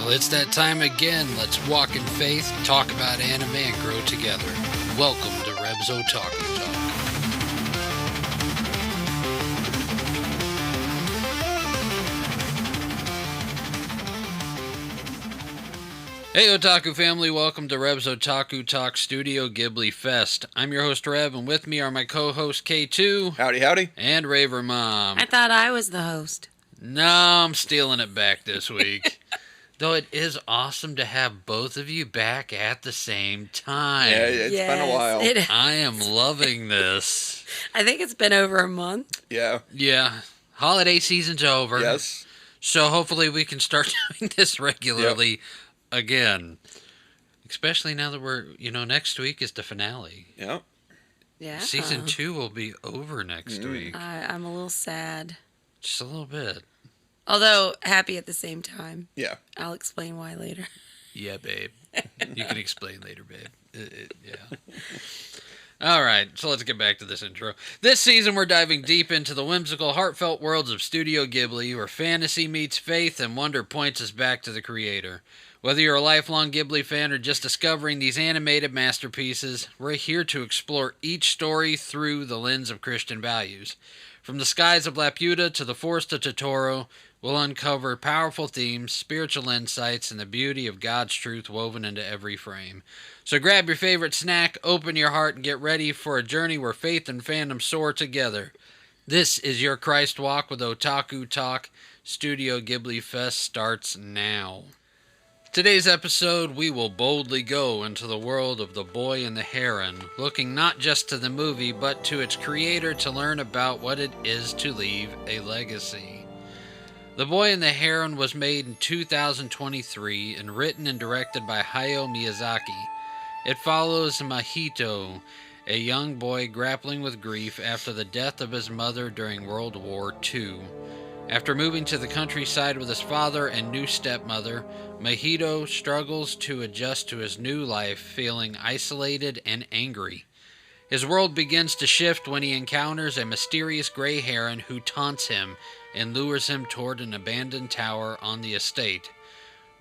Well, it's that time again. Let's walk in faith, talk about anime, and grow together. Welcome to Reb's Otaku Talk. Hey Otaku family, welcome to Reb's Otaku Talk Studio Ghibli Fest. I'm your host Rev, and with me are my co-host K2. Howdy, howdy. And Raver Mom. I thought I was the host. No, I'm stealing it back this week. Though it is awesome to have both of you back at the same time. Yeah, it's been a while. I am loving this. I think it's been over a month. Yeah. Yeah. Holiday season's over. Yes. So hopefully we can start doing this regularly again. Especially now that we're, next week is the finale. Yep. Yeah. Season 2 will be over next week. I'm a little sad. Just a little bit. Although happy at the same time. Yeah. I'll explain why later. Yeah, babe. You can explain later, babe. Yeah. All right, so let's get back to this intro. This season, we're diving deep into the whimsical, heartfelt worlds of Studio Ghibli, where fantasy meets faith and wonder points us back to the creator. Whether you're a lifelong Ghibli fan or just discovering these animated masterpieces, we're here to explore each story through the lens of Christian values. From the skies of Laputa to the forest of Totoro, we'll uncover powerful themes, spiritual insights, and the beauty of God's truth woven into every frame. So grab your favorite snack, open your heart, and get ready for a journey where faith and fandom soar together. This is your Christ Walk with Otaku Talk. Studio Ghibli Fest starts now. Today's episode, we will boldly go into the world of The Boy and the Heron, looking not just to the movie, but to its creator to learn about what it is to leave a legacy. The Boy and the Heron was made in 2023 and written and directed by Hayao Miyazaki. It follows Mahito, a young boy grappling with grief after the death of his mother during World War II. After moving to the countryside with his father and new stepmother, Mahito struggles to adjust to his new life, feeling isolated and angry. His world begins to shift when he encounters a mysterious gray heron who taunts him and lures him toward an abandoned tower on the estate.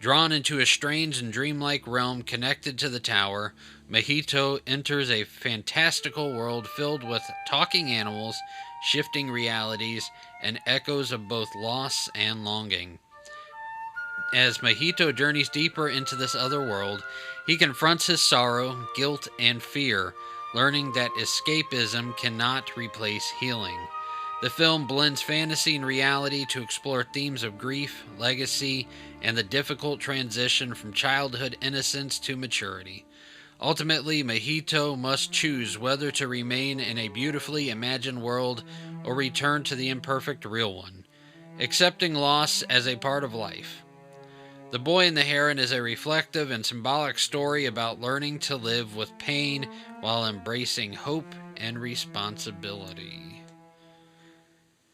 Drawn into a strange and dreamlike realm connected to the tower, Mahito enters a fantastical world filled with talking animals, shifting realities, and echoes of both loss and longing. As Mahito journeys deeper into this other world, he confronts his sorrow, guilt, and fear, learning that escapism cannot replace healing. The film blends fantasy and reality to explore themes of grief, legacy, and the difficult transition from childhood innocence to maturity. Ultimately, Mahito must choose whether to remain in a beautifully imagined world or return to the imperfect real one, accepting loss as a part of life. The Boy and the Heron is a reflective and symbolic story about learning to live with pain while embracing hope and responsibility.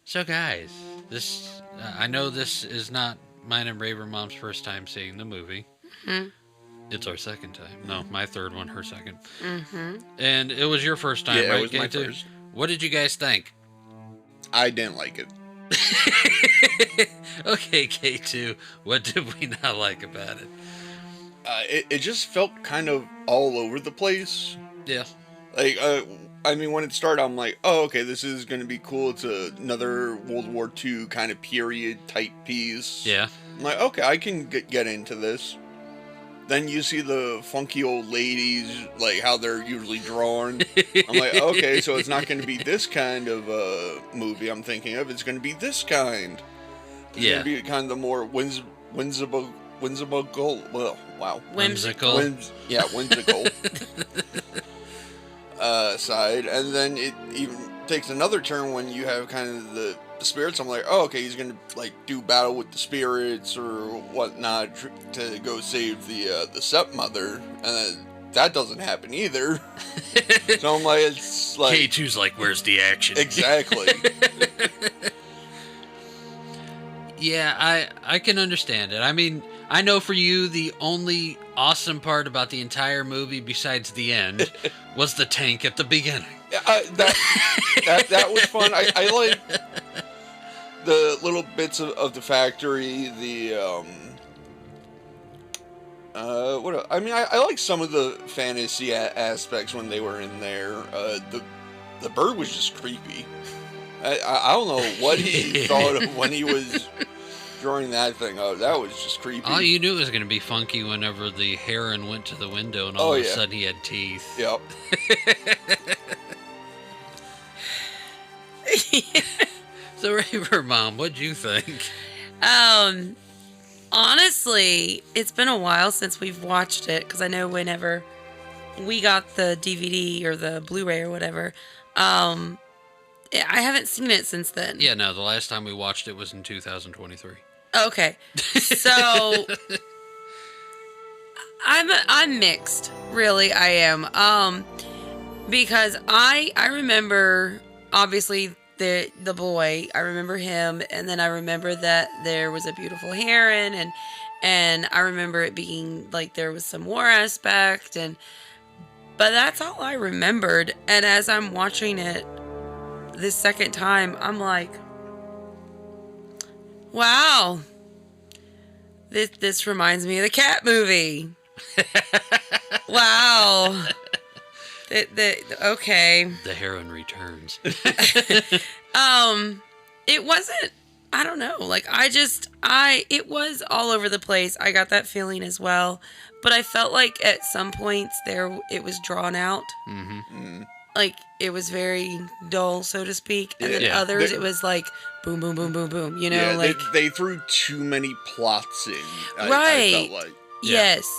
So guys, I know this is not mine and Raver Mom's first time seeing the movie. Mm-hmm. It's our second time. No, my third one, her second. Mm-hmm. And it was your first time, right? Yeah, it was my first. What did you guys think? I didn't like it. Okay, K2, what did we not like about it? It just felt kind of all over the place. Yeah. Like, when it started, I'm like, oh, okay, this is going to be cool. It's another World War II kind of period type piece. Yeah. I'm like, okay, I can get into this. Then you see the funky old ladies, like how they're usually drawn. I'm like, okay, so it's not going to be this kind of movie I'm thinking of. It's going to be this kind. It's going to be kind of the more whimsical. Well, wow. Whimsical. Whimsical. Side. And then it even takes another turn when you have kind of the spirits. I'm like, oh, okay, he's gonna do battle with the spirits or whatnot to go save the stepmother, and then that doesn't happen either. So I'm like, it's like K2's like, where's the action? Exactly. Yeah, I can understand it. I mean, I know for you the only awesome part about the entire movie besides the end was the tank at the beginning. That was fun. I like the little bits of the factory, the I mean, I like some of the fantasy aspects when they were in there. The bird was just creepy. I don't know what he thought of when he was drawing that thing. Oh, that was just creepy. All you knew it was going to be funky whenever the heron went to the window and all of a sudden he had teeth. Yep. So, Raver Mom, what'd you think? Honestly, it's been a while since we've watched it, because I know whenever we got the DVD or the Blu-ray or whatever, I haven't seen it since then. Yeah, no, the last time we watched it was in 2023. Okay. So I'm mixed. Really, I am. Because I remember, obviously, the boy, I remember him, and then I remember that there was a beautiful heron, and I remember it being like there was some war aspect, but that's all I remembered. And as I'm watching it this second time, I'm like, wow, this reminds me of the cat movie. Wow. Okay. The heron returns. It wasn't, I don't know, like, it was all over the place. I got that feeling as well, but I felt like at some points it was drawn out. Mm-hmm. Like, it was very dull, so to speak, and then others, it was like, boom, boom, boom, boom, boom, you know, yeah, like... They threw too many plots in, right. I felt like. Yes.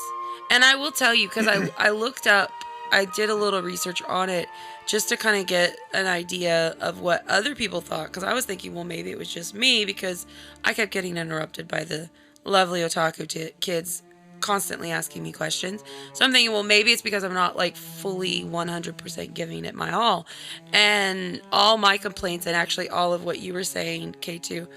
And I will tell you, because I looked up, I did a little research on it just to kind of get an idea of what other people thought, because I was thinking, well, maybe it was just me, because I kept getting interrupted by the lovely Otaku kids constantly asking me questions. So I'm thinking, well, maybe it's because I'm not like fully 100% giving it my all. And all my complaints, and actually all of what you were saying, K2,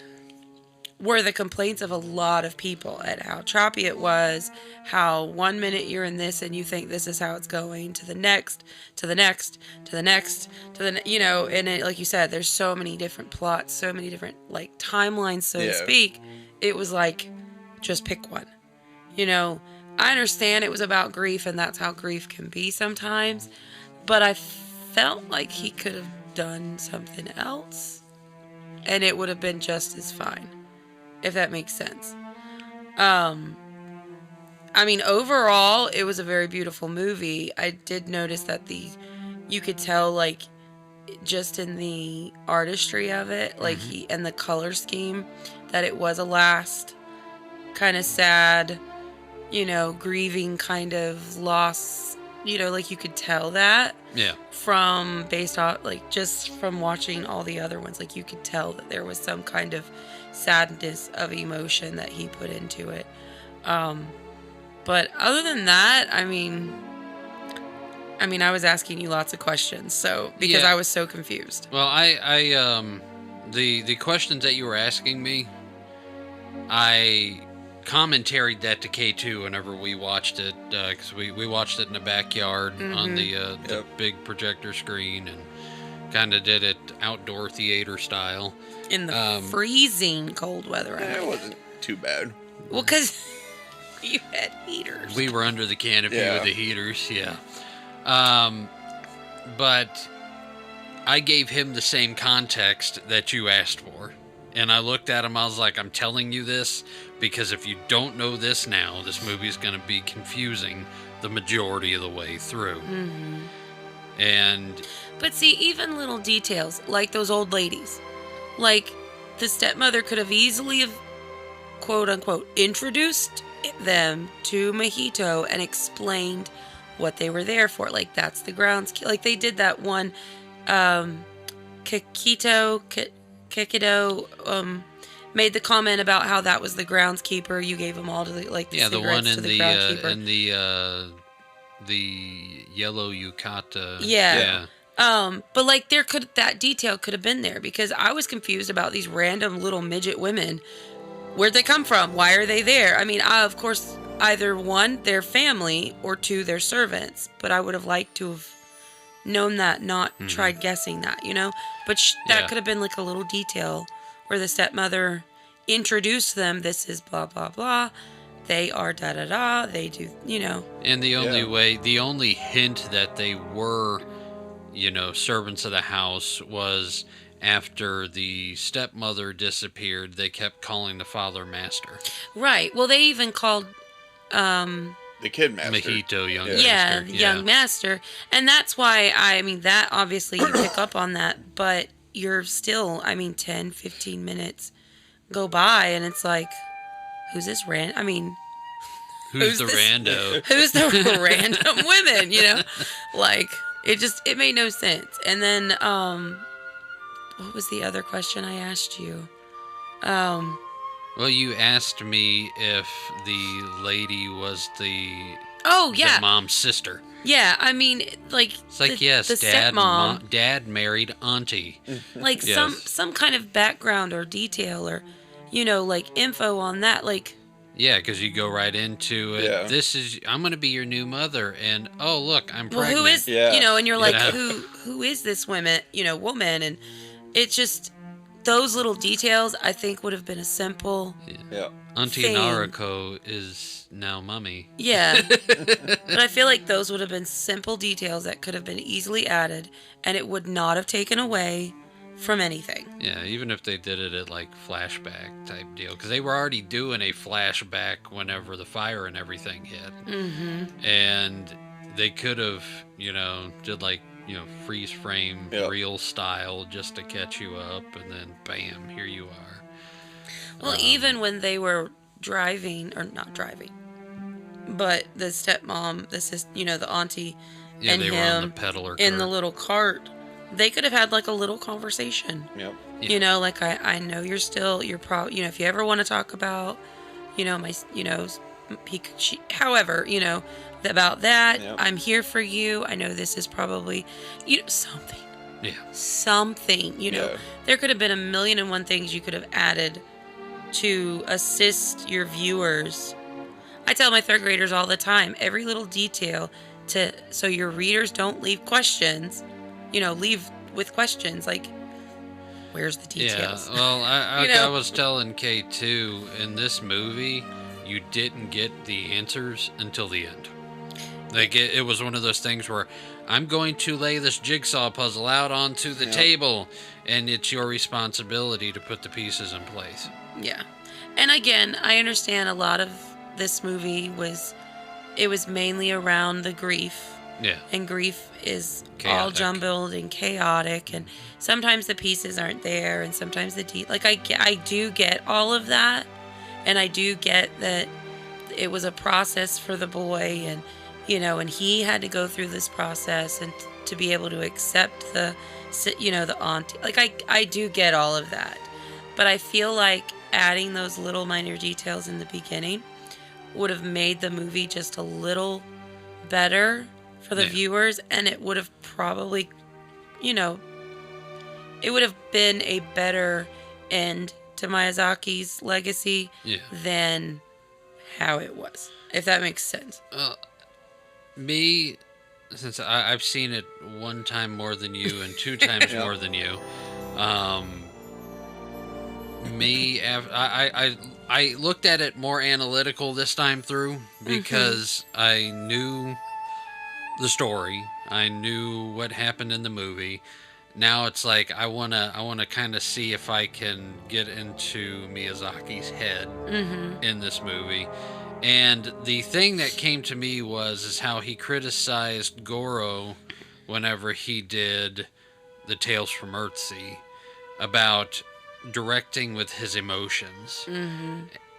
were the complaints of a lot of people at how choppy it was, how 1 minute you're in this and you think this is how it's going, to the next, to the next, to the next, to the you know, and it, like you said, there's so many different plots, so many different like timelines, so to speak. It was like, just pick one. You know, I understand it was about grief, and that's how grief can be sometimes, but I felt like he could have done something else, and it would have been just as fine. If that makes sense. I mean, overall, it was a very beautiful movie. I did notice that you could tell, like, just in the artistry of it, like, and the color scheme, that it was a last kind of sad, you know, grieving kind of loss, you know, like, you could tell that. Yeah. Based off, like, just from watching all the other ones, like, you could tell that there was some kind of sadness of emotion that he put into it. But other than that, I mean, I was asking you lots of questions, so because I was so confused. Well, the questions that you were asking me, I commentaried that to K2 whenever we watched it, because we watched it in the backyard on the big projector screen, and kind of did it outdoor theater style. In the freezing cold weather. It wasn't too bad. Well, because you had heaters. We were under the canopy with the heaters, but I gave him the same context that you asked for. And I looked at him, I was like, I'm telling you this because if you don't know this now, this movie is going to be confusing the majority of the way through. But see, even little details, like those old ladies. Like, the stepmother could have easily have, quote unquote, introduced them to Mojito and explained what they were there for. Like, that's the grounds. Like, they did that one, Kikito, made the comment about how that was the groundskeeper. You gave them all to the, like, the cigarettes to the groundskeeper. The yellow yukata. Yeah. But like that detail could have been there, because I was confused about these random little midget women. Where'd they come from? Why are they there? I mean, of course, either one, their family, or two, their servants. But I would have liked to have known that, not tried guessing that, you know? But that could have been like a little detail where the stepmother introduced them. This is blah, blah, blah. they are da da da. They do, And the only hint that they were, servants of the house was after the stepmother disappeared, they kept calling the father master. Right. Well, they even called the kid master. Mahito, young yeah, master. the young master. And that's why, that obviously you pick up on that, but you're still, 10, 15 minutes go by and it's like, who's this Who's the rando? Who's the random women, Like, it made no sense. And then, what was the other question I asked you? Well, you asked me if the lady was the mom's sister. Yeah, it's like yes, the dad married auntie. Like some kind of background or detail or, like info on that, like. Yeah, because you go right into it. Yeah. I'm going to be your new mother, and oh look, I'm pregnant. Well, who is, and you're like, who is this woman, and it's just those little details. I think would have been a simple. Yeah. Auntie thing. Nariko is now mummy. Yeah, but I feel like those would have been simple details that could have been easily added, and it would not have taken away from anything. Yeah, even if they did it at like flashback type deal, because they were already doing a flashback whenever the fire and everything hit, and they could have, did like freeze frame real style just to catch you up, and then bam, here you are. Well, even when they were driving or not driving, but the stepmom, the auntie, and they him were on the peddler cart. In the little cart. They could have had like a little conversation. Yep. Yeah. Like I know you're probably, if you ever want to talk about, however, about that, I'm here for you. I know this is probably, something. Yeah. Something, there could have been 1,000,001 things you could have added to assist your viewers. I tell my third graders all the time, every little detail so your readers don't leave questions. Leave with questions like, where's the details? Yeah, well, I was telling K2, in this movie, you didn't get the answers until the end. Like, it was one of those things where I'm going to lay this jigsaw puzzle out onto the table, and it's your responsibility to put the pieces in place. Yeah. And again, I understand a lot of this movie was mainly around the grief. Yeah. And grief is chaotic. All jumbled and chaotic, and sometimes the pieces aren't there, and sometimes I do get all of that, and I do get that it was a process for the boy, and and he had to go through this process and to be able to accept the auntie. Like I do get all of that, but I feel like adding those little minor details in the beginning would have made the movie just a little better for the viewers, and it would have probably, it would have been a better end to Miyazaki's legacy than how it was, if that makes sense. Me, since I've seen it one time more than you and 2 times more than you, I looked at it more analytical this time through because I knew the story. I knew what happened in the movie. Now it's like I wanna kind of see if I can get into Miyazaki's head in this movie. And the thing that came to me is how he criticized Goro whenever he did the Tales from Earthsea about directing with his emotions.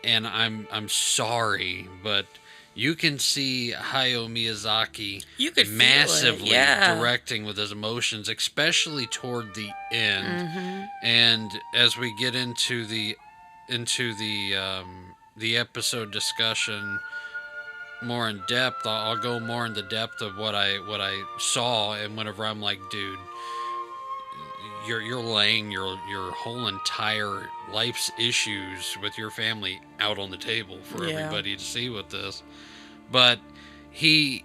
And I'm sorry, but you can see Hayao Miyazaki massively directing with his emotions, especially toward the end. And as we get into the episode discussion more in depth, I'll go more in the depth of what I saw, and whenever I'm like, dude, you're laying your whole entire life's issues with your family out on the table for everybody to see with this. But he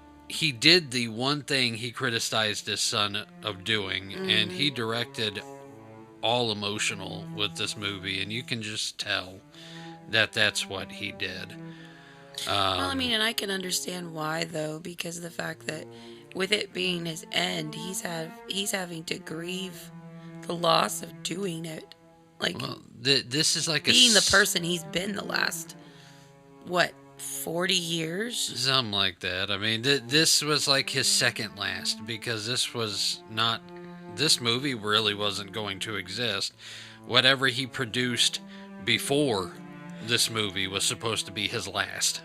did the one thing he criticized his son of doing, and he directed all emotional with this movie, and you can just tell that that's what he did. Well, I mean, and I can understand why though, because of the fact that with it being his end, he's having to grieve the loss of doing it, like well, this is like being the person he's been the last 40 years, something like that. I mean, this was like his second last, because this movie really wasn't going to exist. Whatever he produced before this movie was supposed to be his last.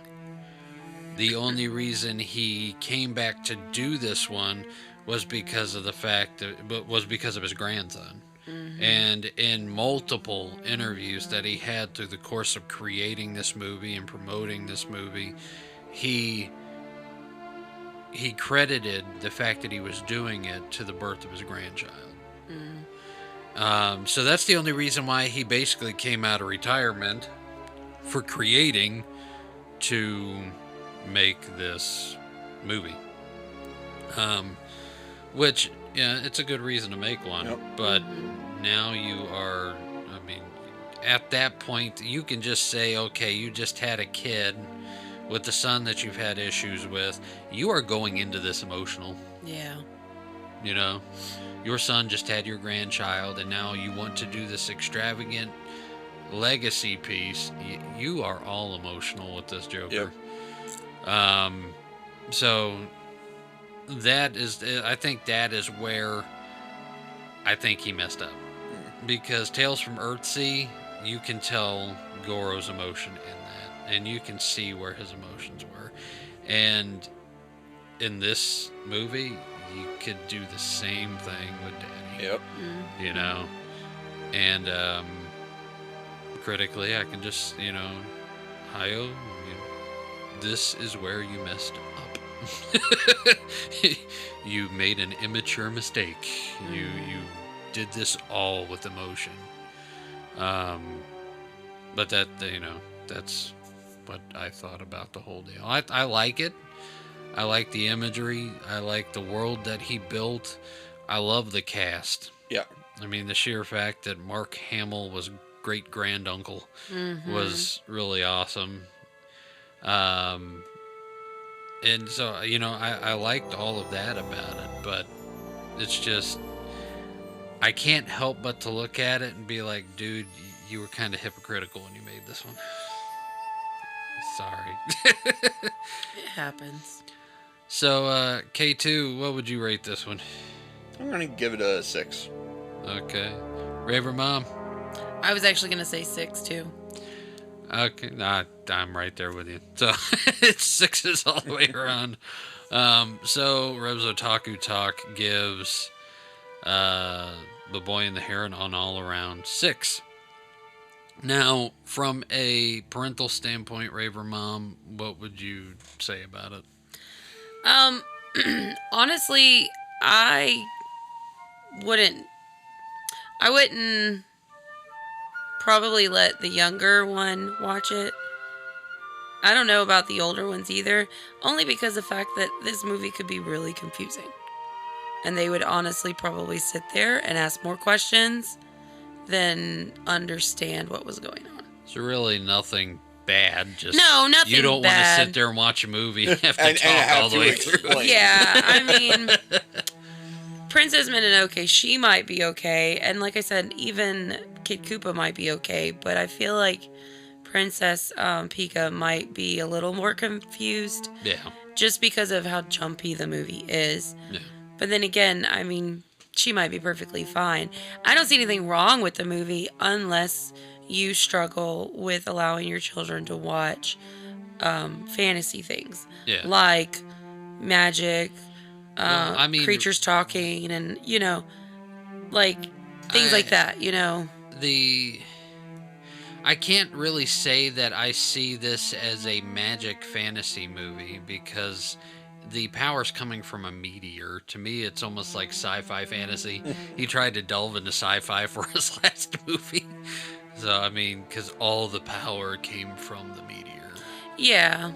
The only reason he came back to do this one was because of his grandson. Mm-hmm. And in multiple interviews that he had through the course of creating this movie and promoting this movie, he credited the fact that he was doing it to the birth of his grandchild. Mm-hmm. So that's the only reason why he basically came out of retirement for creating to make this movie. Which, yeah, it's a good reason to make one. Yep. But now you are, I mean, at that point, you can just say, okay, you just had a kid with the son that you've had issues with. You are going into this emotional. Yeah. You know, your son just had your grandchild, and now you want to do this extravagant legacy piece. You are all emotional with this Joker. Yep. So that is, I think that is where I think he messed up. Because Tales from Earthsea, you can tell Goro's emotion in that, and you can see where his emotions were. And in this movie, you could do the same thing with Daddy. Yep. You know? And critically, I can just, Hayao, this is where you messed up. You made an immature mistake. You did this all with emotion. But that, that's what I thought about the whole deal. I like it. I like the imagery. I like the world that he built. I love the cast. Yeah. I mean, the sheer fact that Mark Hamill was great granduncle was really awesome. And so, I liked all of that about it, but it's just, I can't help but to look at it and be like, dude, you were kind of hypocritical when you made this one. Sorry. It happens. So, K2, what would you rate this one? I'm going to give it a 6. Okay. Raver Mom? I was actually going to say 6, too. Okay, I'm right there with you. So, it's 6s all the way around. So, Reb's Otaku Talk gives The Boy and the Heron on all around 6. Now, from a parental standpoint, Raver Mom, what would you say about it? Honestly, I wouldn't probably let the younger one watch it. I don't know about the older ones either, only because of the fact that this movie could be really confusing. And they would honestly probably sit there and ask more questions than understand what was going on. So really nothing bad, just no, nothing you don't bad. Want to sit there and watch a movie and have to talk all the way through. Yeah, I mean, Princess Mononoke, she might be okay, and like I said, even Kid Koopa might be okay, but I feel like Princess Pika might be a little more confused. Yeah. Just because of how jumpy the movie is. Yeah. But then again, I mean, she might be perfectly fine. I don't see anything wrong with the movie unless you struggle with allowing your children to watch fantasy things. Yeah. Like magic, creatures talking, and, like things like that, I can't really say that I see this as a magic fantasy movie because the power's coming from a meteor. To me, it's almost like sci-fi fantasy. He tried to delve into sci-fi for his last movie. So, I mean, because all the power came from the meteor. Yeah,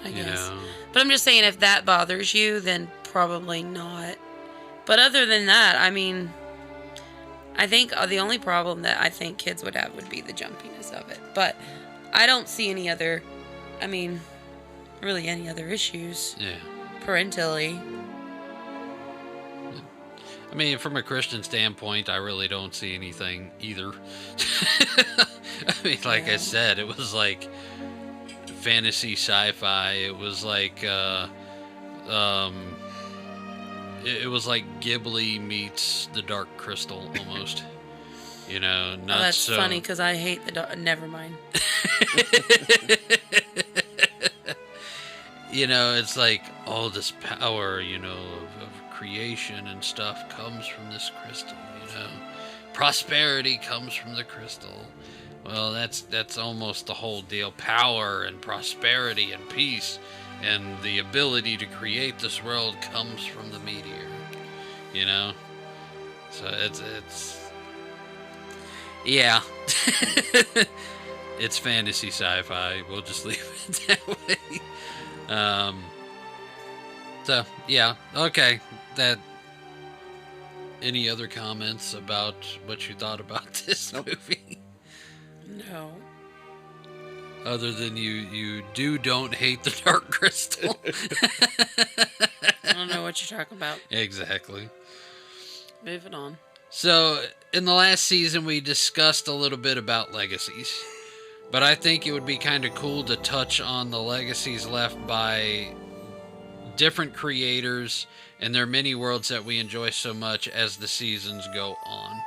I guess. But I'm just saying, if that bothers you, then probably not. But other than that, I mean, I think the only problem that I think kids would have would be the jumpiness of it. But I don't see any other, I mean, really any other issues. Yeah. Parentally. I mean, from a Christian standpoint, I really don't see anything either. I mean, like I said, it was like fantasy sci-fi. It was like, it was like Ghibli meets The Dark Crystal, almost. You know, not that's so... funny, because I hate the dark... Never mind. You know, it's like all this power, you know, of creation and stuff comes from this crystal, you know. Prosperity comes from the crystal. Well, that's almost the whole deal. Power and prosperity and peace and the ability to create this world comes from the meteor, you know. So it's yeah. It's fantasy sci-fi. We'll just leave it that way. So yeah, okay. That. Any other comments about what you thought about this movie? No. Other than you don't hate the Dark Crystal. I don't know what you're talking about. Exactly. Moving on. So, in the last season, we discussed a little bit about legacies. But I think it would be kind of cool to touch on the legacies left by different creators and their mini worlds that we enjoy so much as the seasons go on.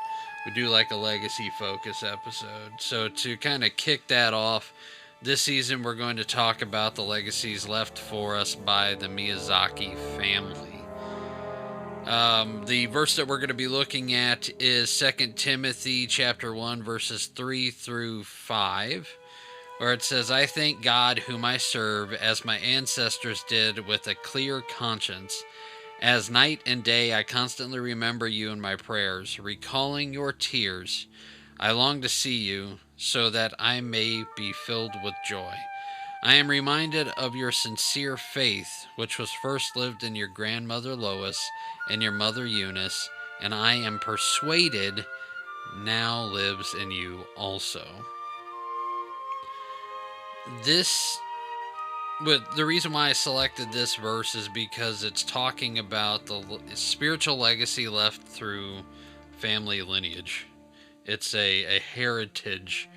We do like a legacy focus episode. So to kind of kick that off, this season we're going to talk about the legacies left for us by the Miyazaki family. The verse that we're going to be looking at is 2 Timothy chapter 1 verses 3 through 5, where it says, I thank God whom I serve as my ancestors did with a clear conscience. As night and day I constantly remember you in my prayers, recalling your tears. I long to see you so that I may be filled with joy. I am reminded of your sincere faith, which was first lived in your grandmother Lois and your mother Eunice, and I am persuaded now lives in you also. The reason why I selected this verse is because it's talking about the spiritual legacy left through family lineage. It's a heritage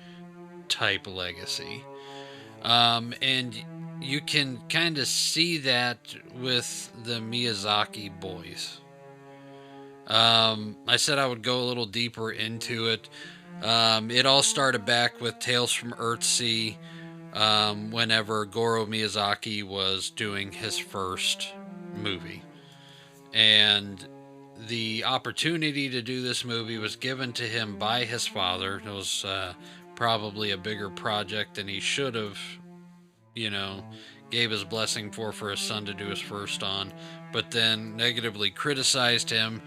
type legacy. And you can kind of see that with the Miyazaki boys. I said I would go a little deeper into it. It all started back with Tales from Earthsea, whenever Goro Miyazaki was doing his first movie. And the opportunity to do this movie was given to him by his father. It was probably a bigger project than he should have, gave his blessing for his son to do his first on, but then negatively criticized him,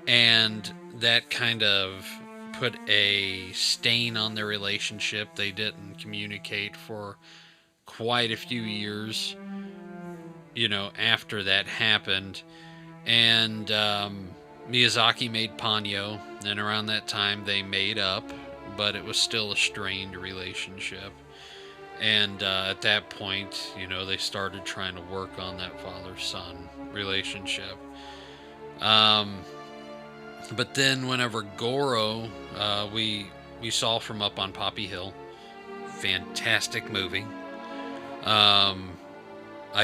and that kind of put a stain on their relationship. They didn't communicate for quite a few years, after that happened. And Miyazaki made Ponyo, and around that time they made up, but it was still a strained relationship. And at that point, they started trying to work on that father-son relationship. But then whenever Goro, we saw from Up on Poppy Hill, fantastic movie. I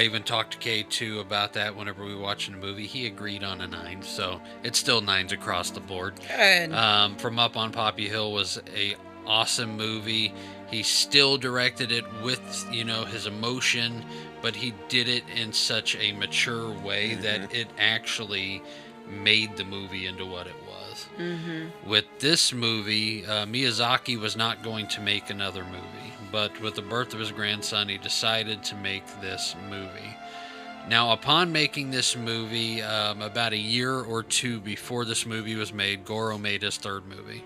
even talked to K2 about that whenever we were watching the movie. He agreed on a 9, so it's still 9s across the board. Good. From Up on Poppy Hill was a awesome movie. He still directed it with, his emotion, but he did it in such a mature way that it actually made the movie into what it was. Mm-hmm. With this movie, Miyazaki was not going to make another movie, but with the birth of his grandson, he decided to make this movie. Now, upon making this movie, about a year or two before this movie was made, Goro made his third movie.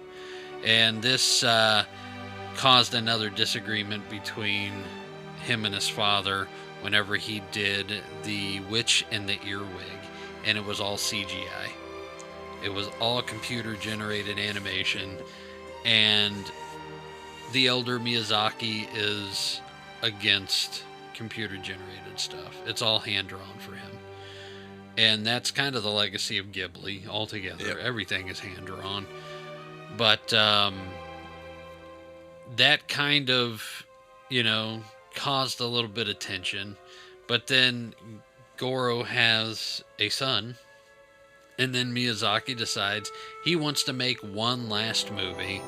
And this caused another disagreement between him and his father whenever he did The Witch and the Earwig, and it was all CGI. It was all computer-generated animation, and the elder Miyazaki is against computer generated stuff. It's all hand drawn for him. And that's kind of the legacy of Ghibli altogether. Yep. Everything is hand drawn. But that kind of, caused a little bit of tension. But then Goro has a son. And then Miyazaki decides he wants to make one last movie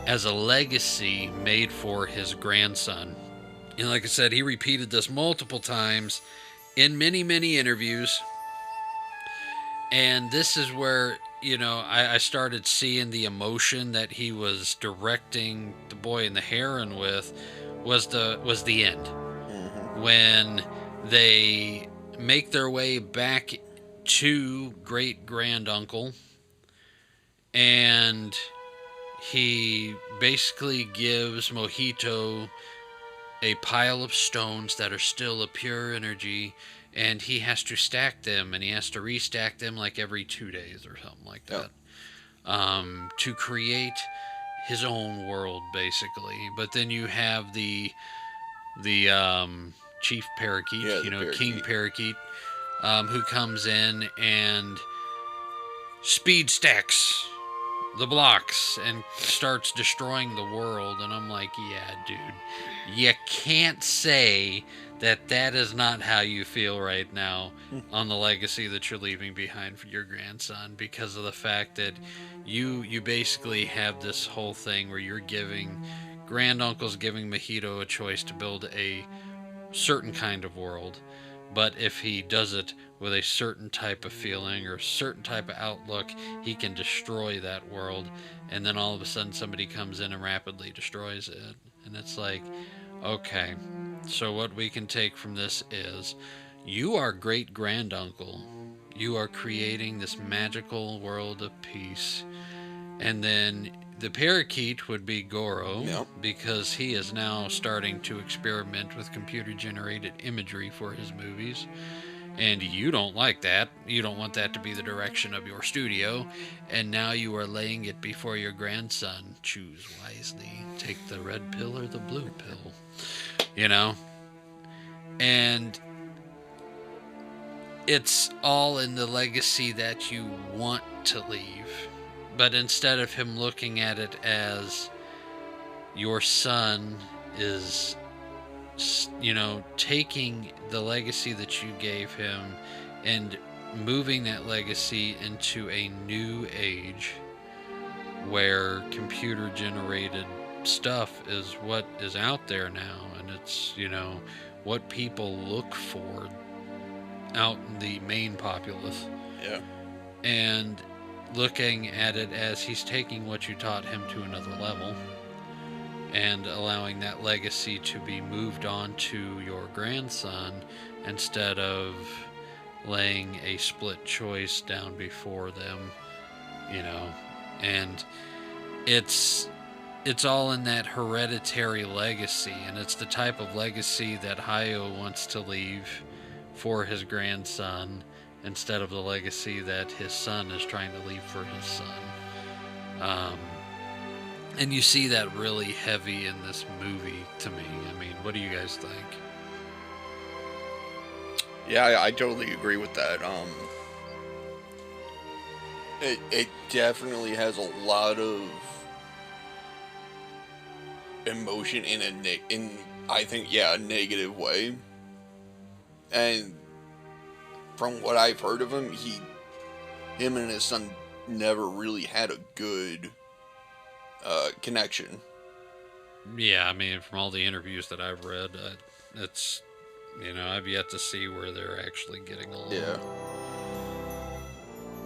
as a legacy made for his grandson. And like I said, he repeated this multiple times in many, many interviews. And this is where, I started seeing the emotion that he was directing The Boy and the Heron with was the end. Mm-hmm. When they make their way back to great-granduncle, and he basically gives Mojito a pile of stones that are still a pure energy, and he has to stack them, and he has to restack them like every 2 days or something like that, to create his own world, basically. But then you have the chief parakeet, parakeet. King Parakeet, who comes in and speed stacks the blocks and starts destroying the world. And I'm like, yeah, dude, you can't say that is not how you feel right now on the legacy that you're leaving behind for your grandson, because of the fact that you basically have this whole thing where you're giving granduncle's giving Mojito a choice to build a certain kind of world. But if he does it with a certain type of feeling or a certain type of outlook, he can destroy that world. And then all of a sudden somebody comes in and rapidly destroys it. And it's like, okay, so what we can take from this is, you are great-granduncle. You are creating this magical world of peace. And then the parakeet would be Goro, Yep. because he is now starting to experiment with computer-generated imagery for his movies. And you don't like that. You don't want that to be the direction of your studio. And now you are laying it before your grandson. Choose wisely. Take the red pill or the blue pill. And it's all in the legacy that you want to leave. But instead of him looking at it as your son is, taking the legacy that you gave him and moving that legacy into a new age where computer generated stuff is what is out there now, and it's, what people look for out in the main populace. Yeah. And looking at it as he's taking what you taught him to another level and allowing that legacy to be moved on to your grandson, instead of laying a split choice down before them, and it's all in that hereditary legacy, and it's the type of legacy that Hayao wants to leave for his grandson, instead of the legacy that his son is trying to leave for his son. And you see that really heavy in this movie to me. I mean, what do you guys think? Yeah, I totally agree with that. It definitely has a lot of emotion in I think, a negative way. And from what I've heard of him, him and his son never really had a good connection. Yeah, I mean, from all the interviews that I've read, it's, I've yet to see where they're actually getting along. Yeah.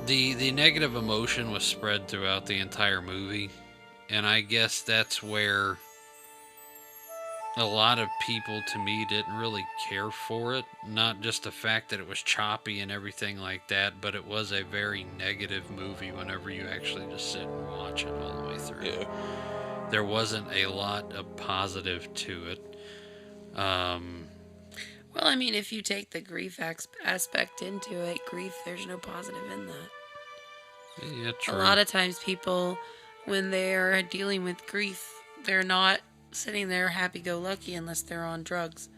The negative emotion was spread throughout the entire movie, and I guess that's where a lot of people, to me, didn't really care for it. Not just the fact that it was choppy and everything like that, but it was a very negative movie whenever you actually just sit and watch it all the way through. Yeah. There wasn't a lot of positive to it. Well, I mean, if you take the grief aspect into it, there's no positive in that. Yeah, true. A lot of times people, when they are dealing with grief, they're not sitting there happy-go-lucky unless they're on drugs.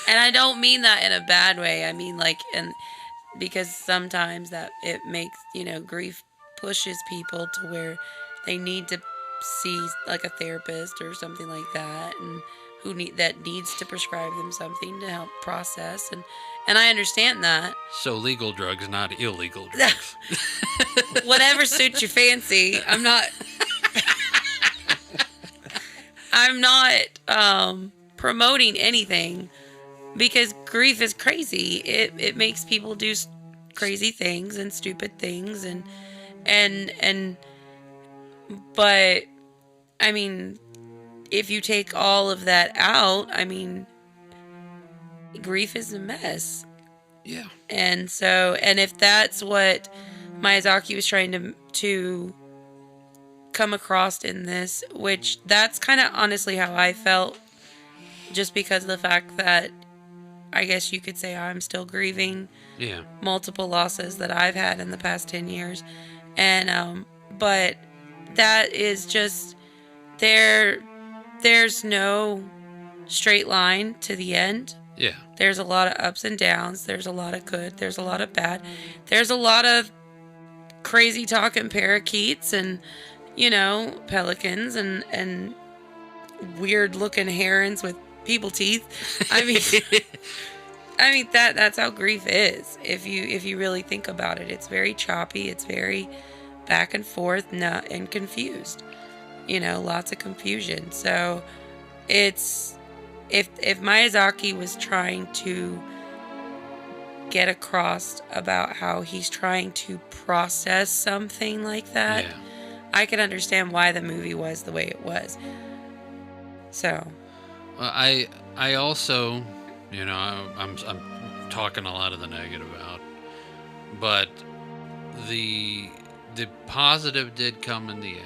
And I don't mean that in a bad way. I mean, like, and because sometimes that it makes, grief pushes people to where they need to see like a therapist or something like that, and that needs to prescribe them something to help process, and I understand that. So legal drugs, not illegal drugs. Whatever suits your fancy. I'm not promoting anything, because grief is crazy. It makes people do crazy things and stupid things, and but I mean, if you take all of that out, I mean, grief is a mess. Yeah. And so, and if that's what Miyazaki was trying to come across in this, which that's kind of honestly how I felt, just because of the fact that I guess you could say I'm still grieving multiple losses that I've had in the past 10 years. And, but that is just, there's no straight line to the end. Yeah. There's a lot of ups and downs. There's a lot of good. There's a lot of bad. There's a lot of crazy talking parakeets and, pelicans and weird looking herons with people teeth. I mean, that's how grief is. If you really think about it, it's very choppy. It's very back and forth, and confused. Lots of confusion. So it's, if Miyazaki was trying to get across about how he's trying to process something like that, I can understand why the movie was the way it was. So, well, I also, I'm talking a lot of the negative out, but the positive did come in the end,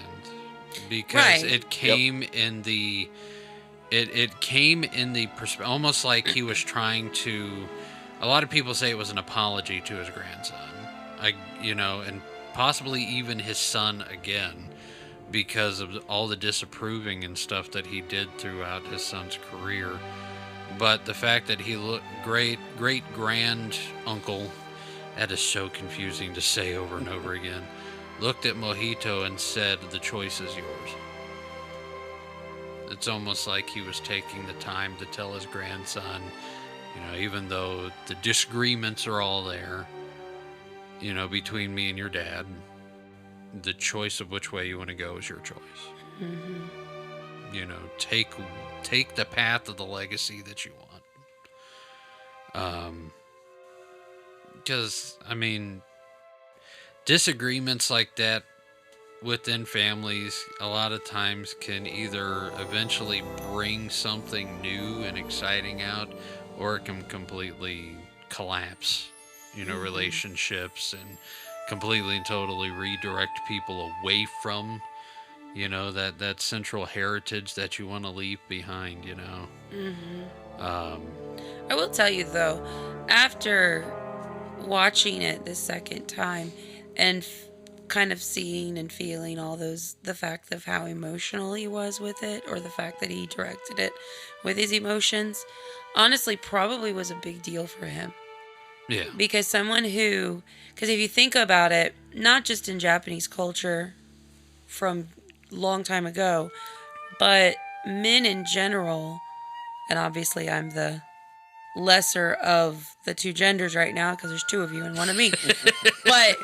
because it came in the it came in the almost like he was trying to. A lot of people say it was an apology to his grandson, and possibly even his son again, because of all the disapproving and stuff that he did throughout his son's career. But the fact that he looked great grand uncle, that is so confusing to say over and over again, looked at Mojito and said, "The choice is yours." It's almost like he was taking the time to tell his grandson, even though the disagreements are all there, between me and your dad, the choice of which way you want to go is your choice. Mm-hmm. Take the path of the legacy that you want. Because, disagreements like that within families a lot of times can either eventually bring something new and exciting out, or it can completely collapse, relationships, and completely and totally redirect people away from, that central heritage that you want to leave behind, I will tell you, though, after watching it the second time and kind of seeing and feeling the fact of how emotional he was with it, or the fact that he directed it with his emotions, honestly probably was a big deal for him. Yeah. Because because if you think about it, not just in Japanese culture from long time ago, but men in general, and obviously I'm the lesser of the two genders right now because there's two of you and one of me. But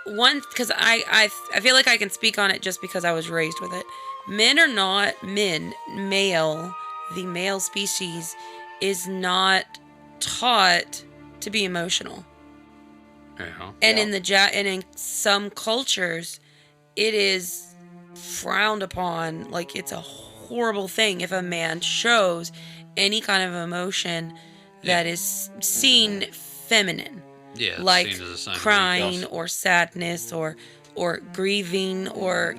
because I feel like I can speak on it just because I was raised with it. The male species is not taught to be emotional. Yeah. And in some cultures, it is frowned upon, like it's a horrible thing if a man shows any kind of emotion that is seen feminine. Yeah, like seen as a sign of crying weakness. or sadness or grieving or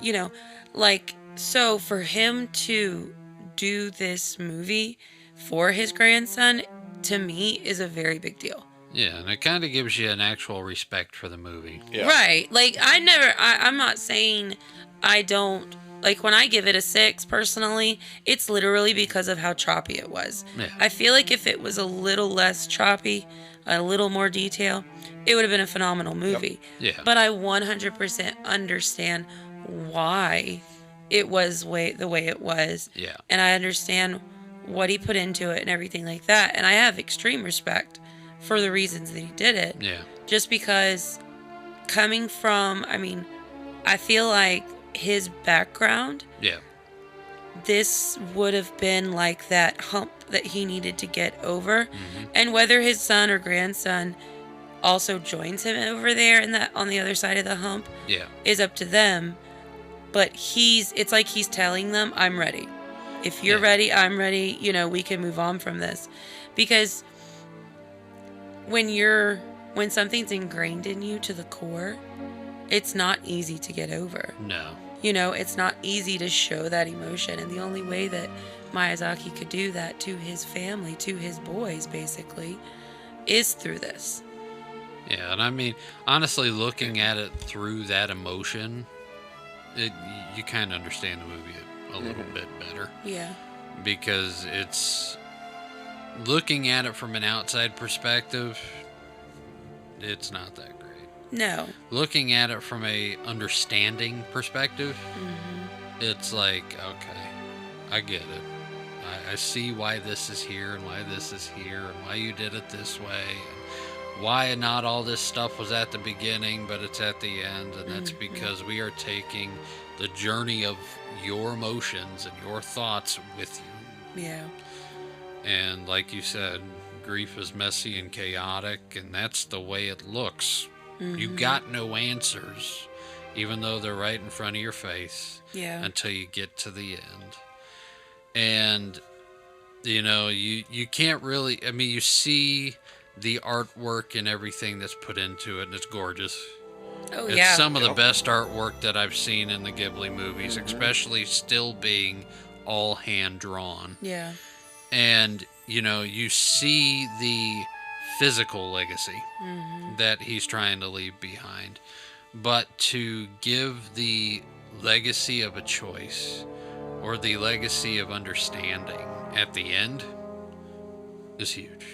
so for him to do this movie for his grandson, to me, is a very big deal. Yeah, and it kind of gives you an actual respect for the movie. Yeah. Right. Like, I'm not saying I don't like when I give it a 6 personally, it's literally because of how choppy it was. Yeah. I feel like if it was a little less choppy, a little more detail, it would have been a phenomenal movie. Yep. Yeah. But I 100% understand why it was the way it was. Yeah. And I understand what he put into it and everything like that. And I have extreme respect for the reasons that he did it. Yeah. Just because coming from, I mean, I feel like his background, Yeah. this would have been like that hump that he needed to get over. Mm-hmm. And whether his son or grandson also joins him over there and that on the other side of the hump Yeah. is up to them. But it's like he's telling them, I'm ready. If you're ready, I'm ready. You know, we can move on from this. Because when something's ingrained in you to the core, it's not easy to get over. No. You know, it's not easy to show that emotion. And the only way that Miyazaki could do that to his family, to his boys, basically, is through this. Yeah, and I mean, honestly, looking at it through that emotion, you kind of understand the movie a little bit better. Yeah. Because it's looking at it from an outside perspective, it's not that great. No. Looking at it from a understanding perspective, it's like, okay, I get it. I see why this is here and why this is here and why you did it this way and why not all this stuff was at the beginning but it's at the end, and that's because we are taking the journey of your emotions and your thoughts with you. Yeah. And like you said, grief is messy and chaotic, and that's the way it looks. You got no answers, even though they're right in front of your face, until you get to the end. And, you know, you can't really, I mean, you see the artwork and everything that's put into it, and it's gorgeous. Oh, It's some of the best artwork that I've seen in the Ghibli movies, especially still being all hand-drawn. Yeah. And, you know, you see the physical legacy that he's trying to leave behind. But to give the legacy of a choice or the legacy of understanding at the end is huge.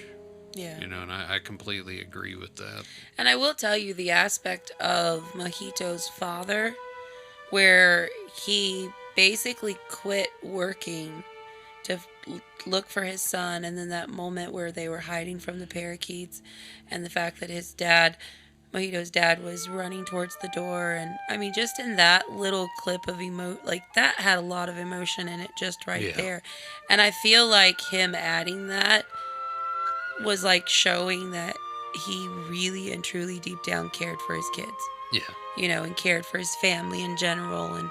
Yeah. You know, and I completely agree with that. And I will tell you the aspect of Mahito's father, where he basically quit working to look for his son, and then that moment where they were hiding from the parakeets, and the fact that his dad, Mahito's dad, was running towards the door. And I mean, just in that little clip of like that had a lot of emotion in it just right there. And I feel like him adding that was like showing that he really and truly deep down cared for his kids. Yeah. You know, and cared for his family in general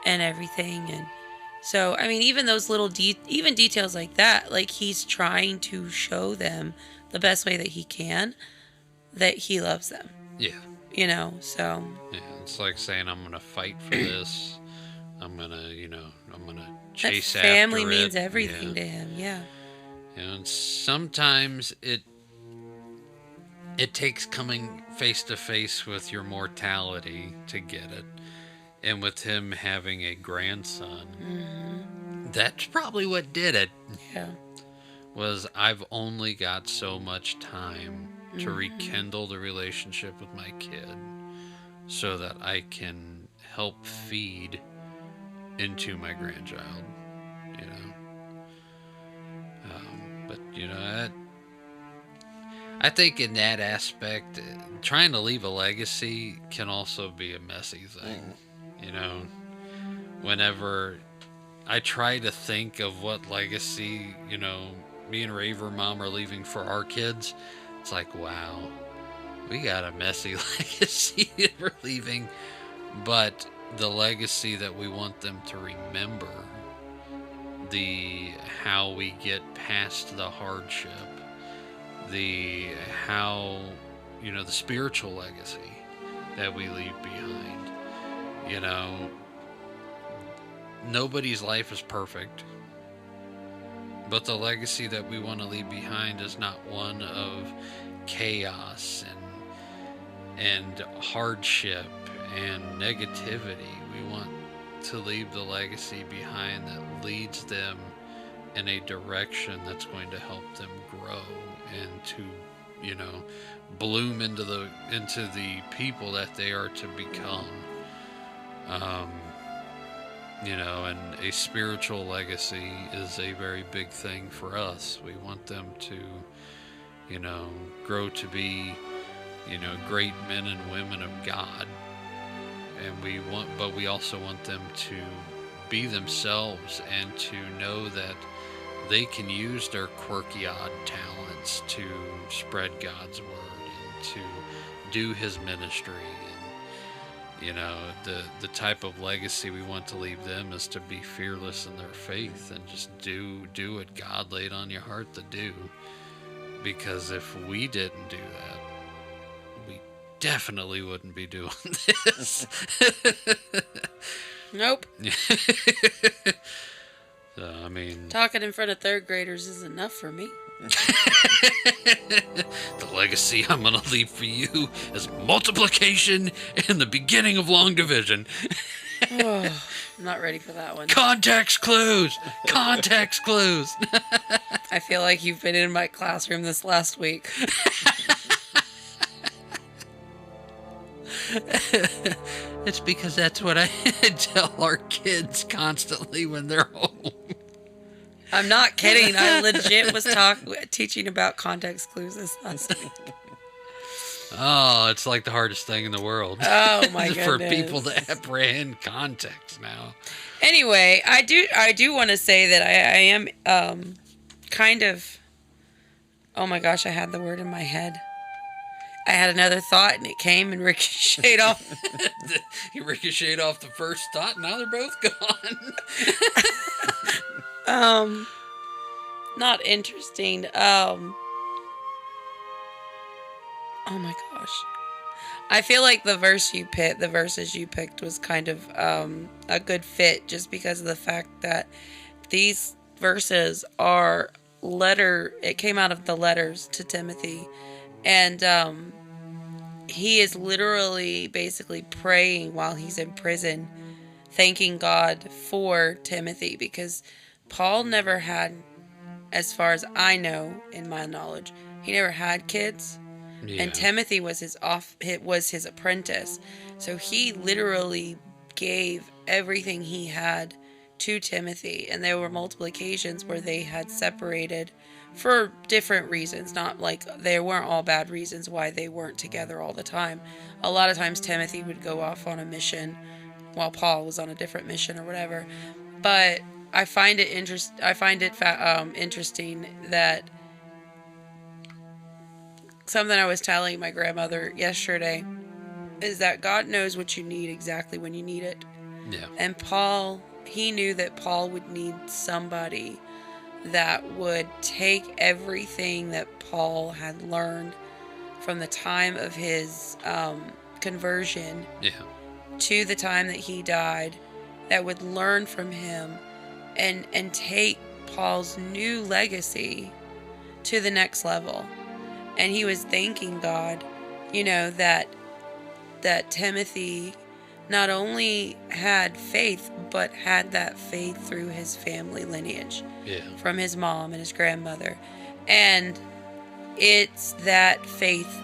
and everything. And so, I mean, even those little even details like that, like he's trying to show them the best way that he can that he loves them. Yeah. You know, so. Yeah, it's like saying, I'm going to fight for this. I'm going to, I'm going to chase after it. Family means everything to him, yeah. And sometimes it takes coming face to face with your mortality to get it. And with him having a grandson, that's probably what did it. Yeah. Was I've only got so much time to rekindle the relationship with my kid so that I can help feed into my grandchild, you know. But, I think in that aspect, trying to leave a legacy can also be a messy thing. You know, whenever I try to think of what legacy, me and Raver Mom are leaving for our kids, it's like, wow, we got a messy legacy that we're leaving. But the legacy that we want them to remember, how we get past the hardship, the spiritual legacy that we leave behind. Nobody's life is perfect, but the legacy that we want to leave behind is not one of chaos and hardship and negativity. We want to leave the legacy behind that leads them in a direction that's going to help them grow and to, you know, bloom into the people that they are to become. You know, and a spiritual legacy is a very big thing for us. We want them to, you know, grow to be, you know, great men and women of God. And we also want them to be themselves and to know that they can use their quirky, odd talents to spread God's word and to do His ministry. And, you know, the type of legacy we want to leave them is to be fearless in their faith and just do what God laid on your heart to do. Because if we didn't do that, we definitely wouldn't be doing this. Nope. So, I mean, Talking in front of third graders is enough for me. the legacy I'm going to leave for you is multiplication and the beginning of long division. Oh, I'm not ready for that one. Context clues! Context clues! I feel like you've been in my classroom this last week. It's because that's what I tell our kids constantly when they're home. I'm not kidding. I legit was teaching about context clues this last week. Oh, it's like the hardest thing in the world. Oh my goodness. For people to apprehend context now. Anyway, I do want to say that I am kind of. Oh my gosh, I had the word in my head. I had another thought and it came and ricocheted off. You ricocheted off the first thought, and now they're both gone. Not interesting. Oh my gosh. I feel like the verses you picked was kind of a good fit just because of the fact that these verses are it came out of the letters to Timothy, and he is literally basically praying while he's in prison, thanking God for Timothy, because Paul never had, as far as I know, in my knowledge, he never had kids. Yeah. And Timothy was his apprentice. So he literally gave everything he had to Timothy. And there were multiple occasions where they had separated for different reasons. Not like they weren't all bad reasons why they weren't together all the time. A lot of times Timothy would go off on a mission while Paul was on a different mission or whatever. But I find it interesting that something I was telling my grandmother yesterday is that God knows what you need exactly when you need it. Yeah. And he knew that Paul would need somebody that would take everything that Paul had learned from the time of his conversion to the time that he died, that would learn from him and take Paul's new legacy to the next level. And he was thanking God, that Timothy not only had faith, but had that faith through his family lineage. Yeah. From his mom and his grandmother. And it's that faith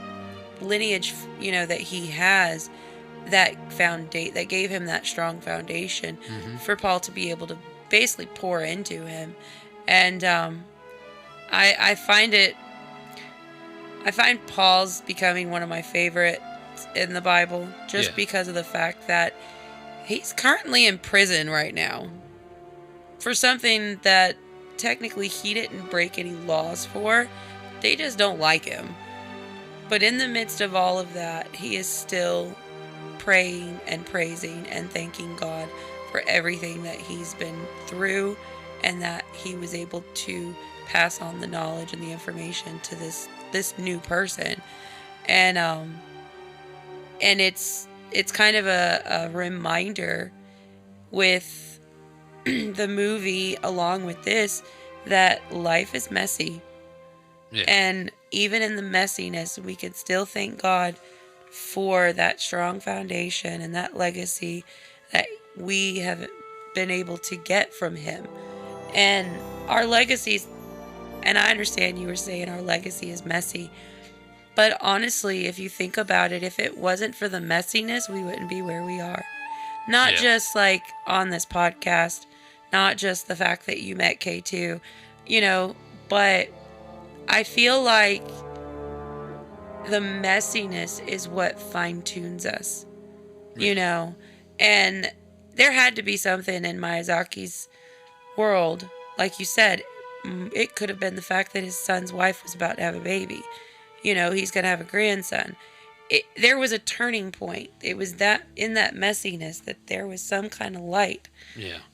lineage, that he has, that gave him that strong foundation for Paul to be able to basically pour into him. And I find Paul's becoming one of my favorites in the Bible just because of the fact that he's currently in prison right now for something that technically he didn't break any laws for. They just don't like him. But in the midst of all of that, he is still praying and praising and thanking God for everything that he's been through, and that he was able to pass on the knowledge and the information to this new person. And it's kind of a reminder with the movie along with this that life is messy. Yeah. And even in the messiness, we can still thank God for that strong foundation and that legacy that we have been able to get from him. And our legacies, and I understand you were saying our legacy is messy, but honestly, if you think about it, if it wasn't for the messiness, we wouldn't be where we are. Not just like on this podcast, not just the fact that you met K2, but I feel like the messiness is what fine-tunes us, and there had to be something in Miyazaki's world. Like you said, it could have been the fact that his son's wife was about to have a baby. He's going to have a grandson. There was a turning point. It was that in that messiness that there was some kind of light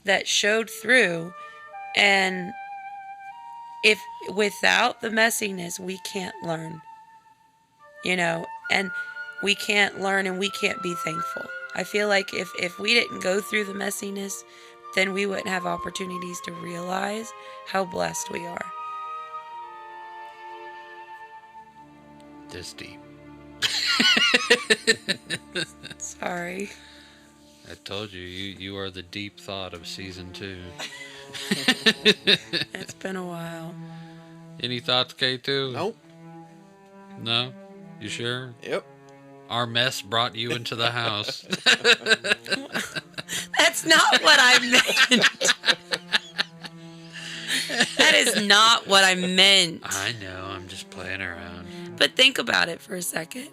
that showed through. And if without the messiness, we can't learn, and we can't learn and we can't be thankful. I feel like if we didn't go through the messiness, then we wouldn't have opportunities to realize how blessed we are. This deep. Sorry. I told you, you are the deep thought of season 2. It's been a while. Any thoughts, K2? Nope. No? You sure? Yep. Our mess brought you into the house. That's not what I meant. That is not what I meant. I know, I'm just playing around. But think about it for a second.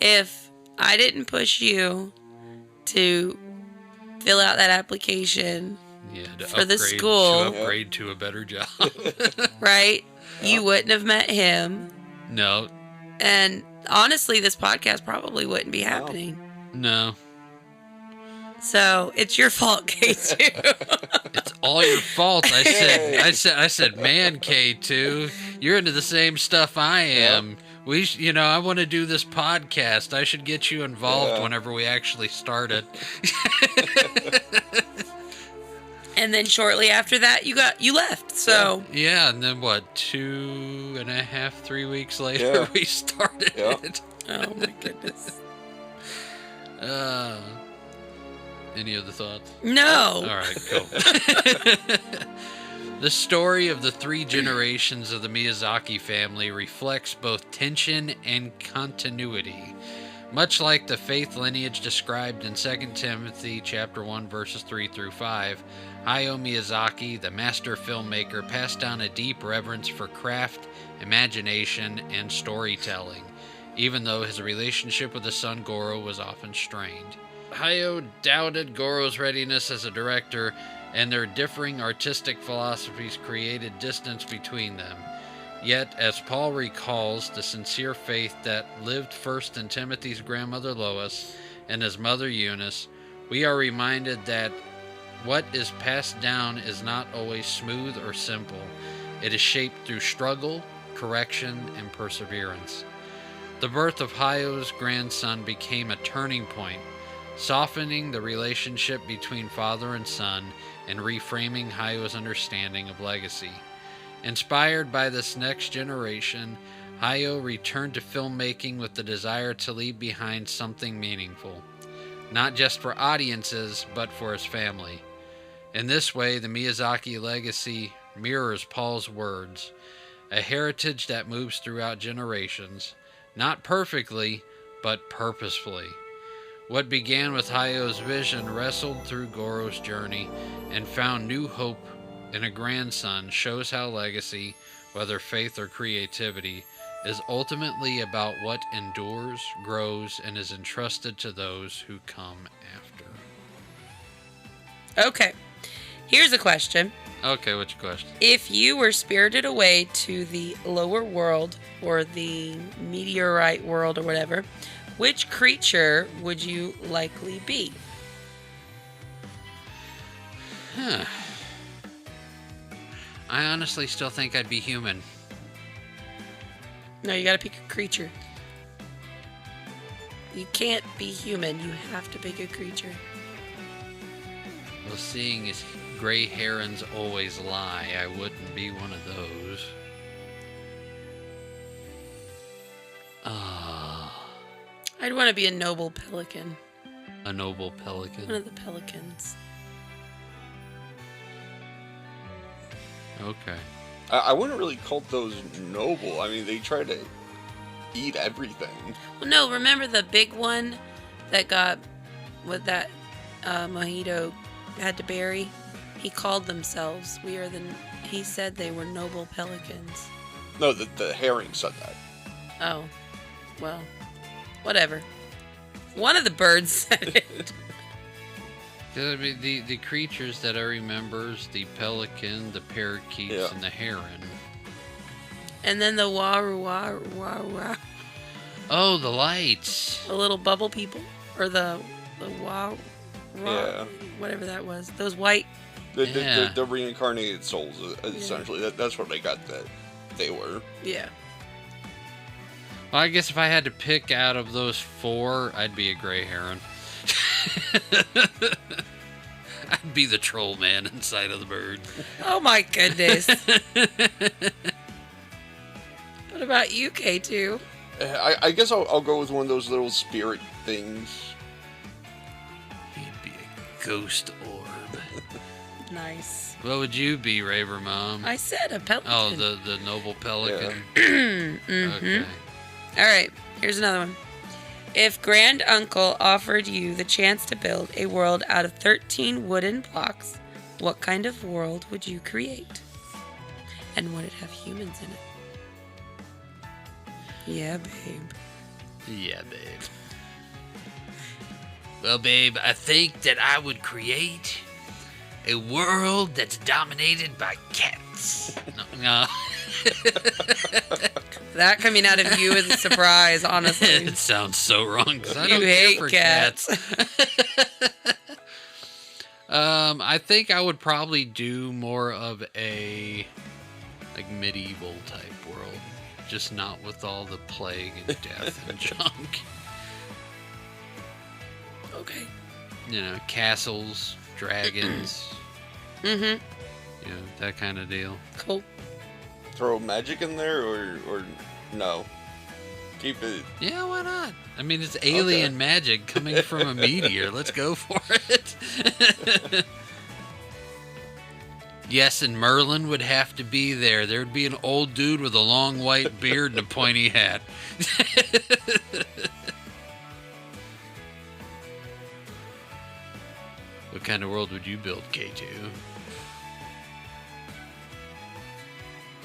If I didn't push you to fill out that application for the school, to upgrade to a better job, right? You wouldn't have met him. No. And honestly, this podcast probably wouldn't be happening. No. So it's your fault, K2. It's all your fault. I said, man, K2, you're into the same stuff I am. Yep. I want to do this podcast. I should get you involved whenever we actually start it. And then shortly after that, you left. So yeah, and then what? 2.5, 3 weeks later, we started it. Oh my goodness. Any other thoughts? No. All right, cool. The story of the 3 generations of the Miyazaki family reflects both tension and continuity. Much like the faith lineage described in 2 Timothy chapter 1 verses 3 through 5, Hayao Miyazaki, the master filmmaker, passed down a deep reverence for craft, imagination, and storytelling, even though his relationship with his son Goro was often strained. Hayao doubted Goro's readiness as a director, and their differing artistic philosophies created distance between them. Yet, as Paul recalls the sincere faith that lived first in Timothy's grandmother Lois and his mother Eunice, we are reminded that what is passed down is not always smooth or simple. It is shaped through struggle, correction, and perseverance. The birth of Hayao's grandson became a turning point, softening the relationship between father and son and reframing Hayao's understanding of legacy. Inspired by this next generation, Hayao returned to filmmaking with the desire to leave behind something meaningful, not just for audiences, but for his family. In this way, the Miyazaki legacy mirrors Paul's words, a heritage that moves throughout generations, not perfectly, but purposefully. What began with Hayao's vision wrestled through Goro's journey and found new hope in a grandson shows how legacy, whether faith or creativity, is ultimately about what endures, grows, and is entrusted to those who come after. Okay. Here's a question. Okay, what's your question? If you were spirited away to the lower world or the meteorite world or whatever, which creature would you likely be? I honestly still think I'd be human. No, you gotta pick a creature. You can't be human. You have to pick a creature. Well, seeing as gray herons always lie, I wouldn't be one of those. I'd want to be a noble pelican. A noble One pelican. of the pelicans. Okay. I wouldn't really call those noble. I mean, they try to eat everything. Well, no, remember the big one that got with that mojito had to bury? He called themselves. He said they were noble pelicans. No, the herring said that. Oh, well, whatever. One of the birds said it. 'Cause, I mean, the creatures that I remember is the pelican, the parakeets, Yeah. and the heron. And then the wah. Oh, the lights. The little bubble people. Or the wah. Yeah. Whatever that was. Those white. Yeah. The reincarnated souls, essentially. That's what I got that they were. Yeah. Well, I guess if I had to pick out of those 4, I'd be a gray heron. I'd be the troll man inside of the bird. Oh my goodness. What about you, K2? I guess I'll go with one of those little spirit things. He'd be a ghost orb. Nice. What would you be, Raver Mom? I said a pelican. Oh, the noble pelican. Mm-hmm. Okay. All right, here's another one. If Grand Uncle offered you the chance to build a world out of 13 wooden blocks, what kind of world would you create? And would it have humans in it? Yeah, babe. Yeah, babe. Well, babe, I think that I would create a world that's dominated by cats. No. That coming out of you is a surprise, honestly. It sounds so wrong because I You don't care hate for cats. I think I would probably do more of a medieval type world, just not with all the plague and death and junk. Okay. You know, castles, dragons, Mm-hmm. you know, that kind of deal. Cool. Throw magic in there or no? Keep it. Yeah, why not? I mean, it's alien magic coming from a meteor. Let's go for it. Yes, and Merlin would have to be there. There'd be an old dude with a long white beard and a pointy hat. What kind of world would you build, K2?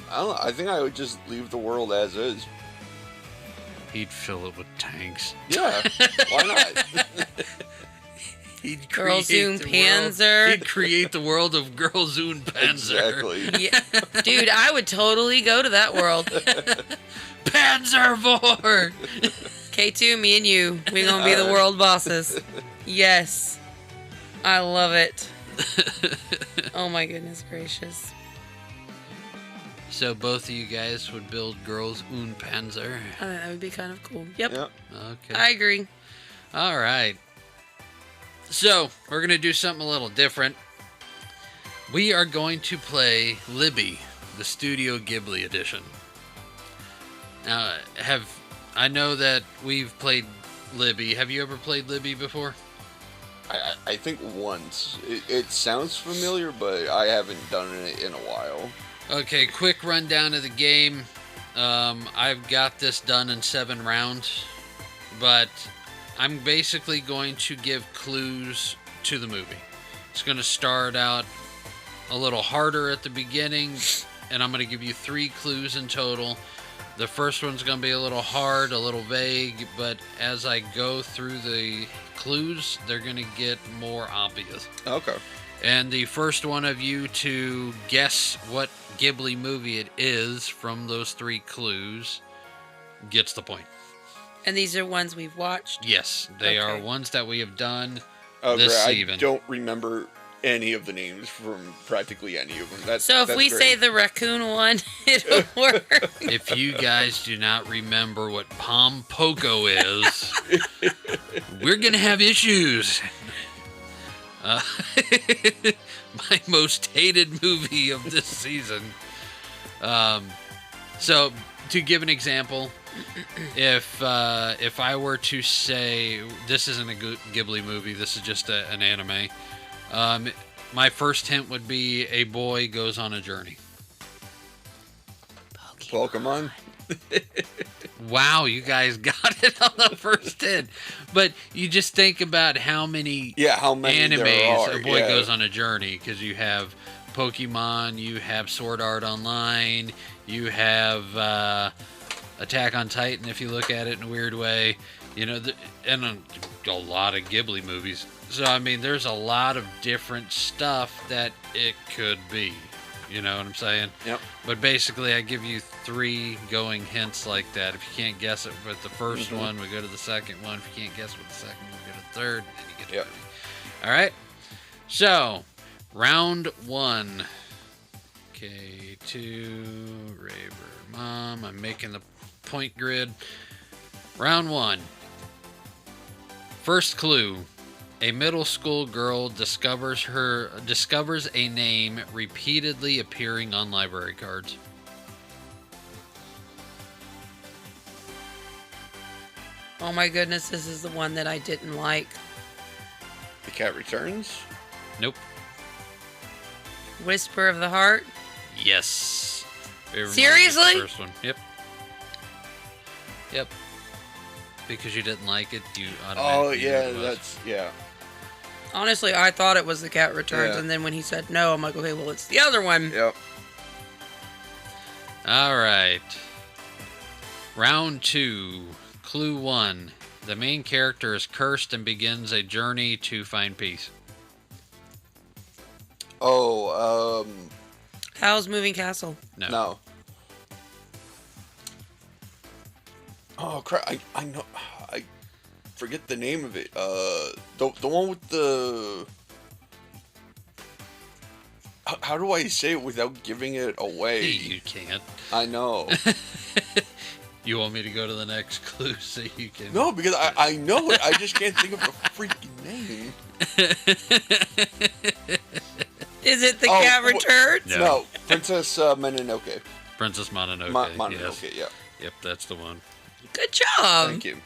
I don't know. I think I would just leave the world as is. He'd fill it with tanks. Yeah. Why not? He'd Girl create Zoom the Panzer. world- He'd create the world of Girl Zoom Panzer. Exactly. Yeah. Dude, I would totally go to that world. Panzervore! K2, me and you, we gonna be the Alright. world bosses. Yes. I love it. Oh my goodness gracious. So both of you guys would build Girls und Panzer. I think that would be kind of cool. Yep. Yep. Okay. I agree. All right. So we're going to do something a little different. We are going to play Libby, the Studio Ghibli edition. Now, I know that we've played Libby. Have you ever played Libby before? I think once. It sounds familiar, but I haven't done it in a while. Okay, quick rundown of the game. I've got this done in 7 rounds, but I'm basically going to give clues to the movie. It's going to start out a little harder at the beginning, and I'm going to give you 3 clues in total. The first one's going to be a little hard, a little vague, but as I go through the clues, they're going to get more obvious. Okay. And the first one of you to guess what Ghibli movie it is from those 3 clues gets the point. And these are ones we've watched. Yes, they are Okay. ones that we have done Oh, this great. I even. don't remember any of the names from practically any of them. So if that's we great. say the raccoon one, it'll work. If you guys do not remember what Pom Poko is, we're going to have issues. Uh, my most hated movie of this season. So, to give an example, If I were to say this isn't a Ghibli movie, this is just an anime. My first hint would be a boy goes on a journey. Pokemon. Wow, you guys got it on the first hint. But you just think about how many animes there are. A boy goes on a journey, because you have Pokemon, you have Sword Art Online, you have Attack on Titan, if you look at it in a weird way, and a lot of Ghibli movies. So, I mean, there's a lot of different stuff that it could be. You know what I'm saying? Yep. But basically, I give you 3 going hints like that. If you can't guess it with the first one, we go to the second one. If you can't guess it with the second one, we go to the third. And then you get to the All right? So, round 1. K2, Raver Mom. I'm making the point grid. Round 1. First clue. A middle school girl discovers a name repeatedly appearing on library cards. Oh my goodness, this is the one that I didn't like. The Cat Returns? Nope. Whisper of the Heart? Yes. Seriously? The first one. Yep. Because you didn't like it, you automatically knew it was. yeah. Honestly, I thought it was The Cat Returns, Yeah. and then when he said no, I'm like, okay, well, it's the other one. Yep. All right. Round 2. Clue 1. The main character is cursed and begins a journey to find peace. Oh, Howl's Moving Castle? no. Oh crap! I know. I forget the name of it. The one with the. How do I say it without giving it away? You can't. I know. You want me to go to the next clue so you can... No, because I know it. I just can't think of the freaking name. Is it The Cat Returns? No, Princess Mononoke. Princess Mononoke. Mononoke, yes. yeah. Yep, that's the one. Good job. Thank you.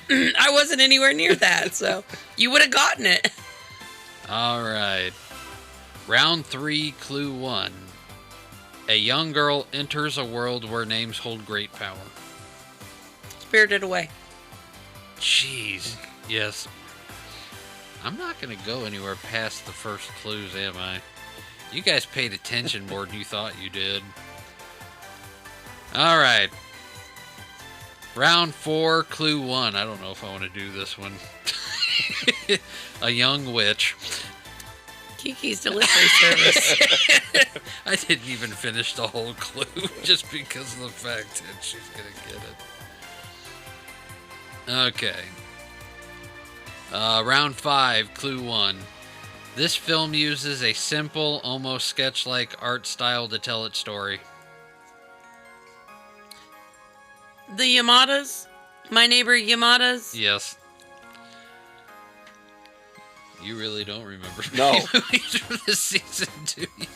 I wasn't anywhere near that, so you would have gotten it. All right. Round 3, clue 1. A young girl enters a world where names hold great power. Spirited Away. Jeez. Yes. I'm not going to go anywhere past the first clues, am I? You guys paid attention more than you thought you did. All right. Round 4, clue 1. I don't know if I want to do this one. A young witch. Kiki's Delivery Service. I didn't even finish the whole clue just because of the fact that she's going to get it. Okay. Round 5, clue 1. This film uses a simple, almost sketch-like art style to tell its story. The Yamadas? My Neighbor Yamadas? Yes. You really don't remember No. any movies from this season, do you?